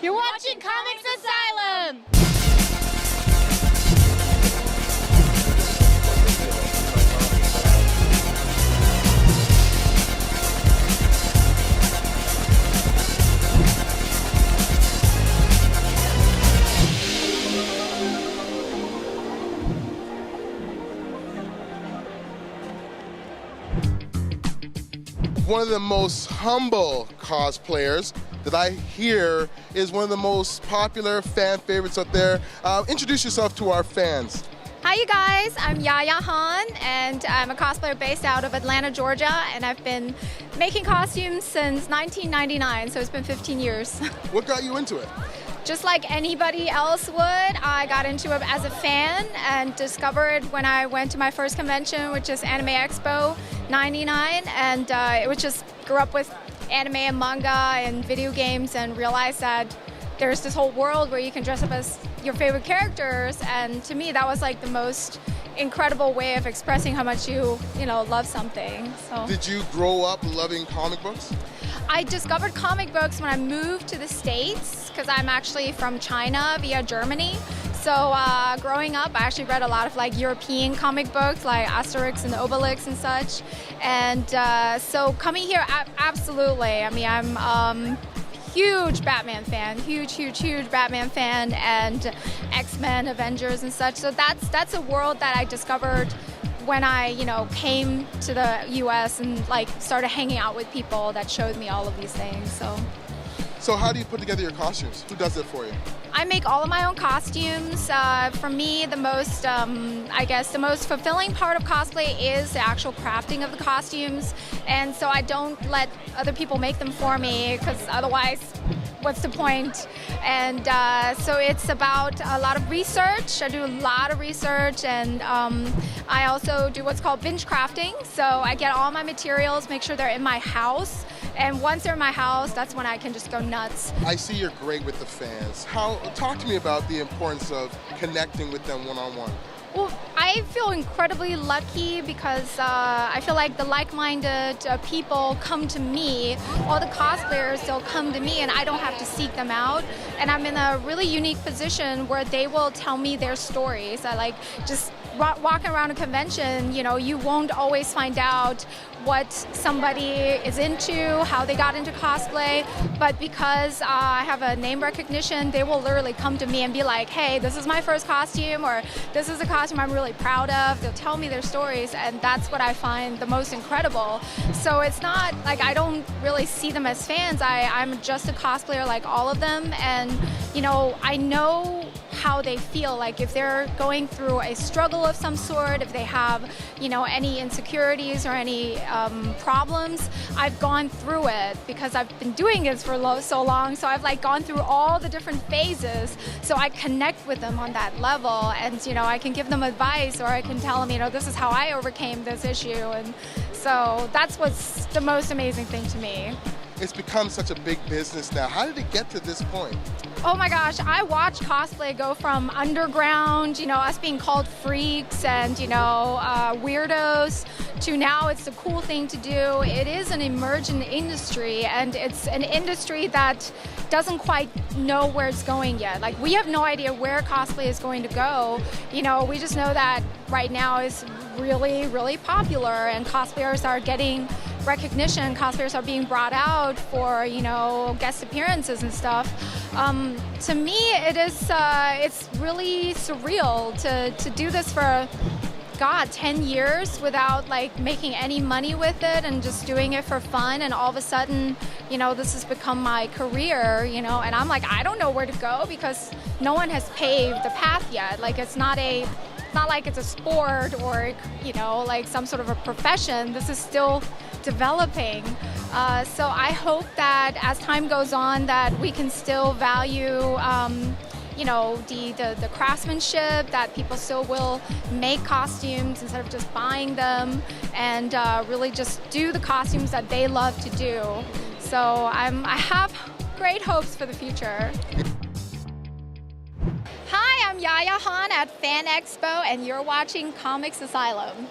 You're watching Comix Asylum! One of the most humble cosplayers that I hear is one of the most popular fan favorites out there. Introduce yourself to our fans. Hi you guys, I'm Yaya, and I'm a cosplayer based out of Atlanta, Georgia, and I've been making costumes since 1999, so it's been 15 years. What got you into it? Just like anybody else would, I got into it as a fan and discovered when I went to my first convention, which is Anime Expo 99, and it was just grew up with anime and manga and video games and realized that there's this whole world where you can dress up as your favorite characters, and to me that was like the most incredible way of expressing how much you love something. So. Did you grow up loving comic books? I discovered comic books when I moved to the States because I'm actually from China via Germany. So growing up, I actually read a lot of like European comic books like Asterix and Obelix and such. And so coming here, absolutely. I mean, I'm huge Batman fan, huge Batman fan, and X-Men, Avengers and such. So that's a world that I discovered when I, came to the U.S. and like started hanging out with people that showed me all of these things. So how do you put together your costumes? Who does it for you? I make all of my own costumes. For me, the most, the most fulfilling part of cosplay is the actual crafting of the costumes. And so I don't let other people make them for me because otherwise, what's the point? And so it's about a lot of research. I do a lot of research, and I also do what's called binge crafting. So I get all my materials, make sure they're in my house, and once they're in my house, that's when I can just go nuts. I see you're great with the fans. Talk to me about the importance of connecting with them one-on-one. Well, I feel incredibly lucky because I feel like the like-minded people come to me. All the cosplayers, they'll come to me and I don't have to seek them out. And I'm in a really unique position where they will tell me their stories. I like just walking around a convention, you won't always find out what somebody is into, how they got into cosplay, but because I have a name recognition, they will literally come to me and be like, hey, this is my first costume, or this is a costume I'm really proud of. They'll tell me their stories, and that's what I find the most incredible. So it's not like I don't really see them as fans. I'm just a cosplayer like all of them, and I know how they feel. Like if they're going through a struggle of some sort, if they have any insecurities or any problems, I've gone through it because I've been doing this for so long. So I've like gone through all the different phases, so I connect with them on that level, and I can give them advice, or I can tell them this is how I overcame this issue. And so that's what's the most amazing thing to me. It's become such a big business now. How did it get to this point? Oh my gosh, I watched cosplay go from underground, us being called freaks and, weirdos, to now it's the cool thing to do. It is an emerging industry, and it's an industry that doesn't quite know where it's going yet. Like, we have no idea where cosplay is going to go. We just know that right now is really, really popular, and cosplayers are getting recognition. Cosplayers are being brought out for, guest appearances and stuff. To me, it's really surreal to do this for 10 years without like making any money with it and just doing it for fun, and all of a sudden, this has become my career, and I'm like, I don't know where to go because no one has paved the path yet. Like, it's not like it's a sport or, like some sort of a profession. This is still developing. So I hope that as time goes on that we can still value the craftsmanship, that people still will make costumes instead of just buying them, and really just do the costumes that they love to do. So I have great hopes for the future. Hi, I'm Yaya at Fan Expo, and you're watching Comix Asylum.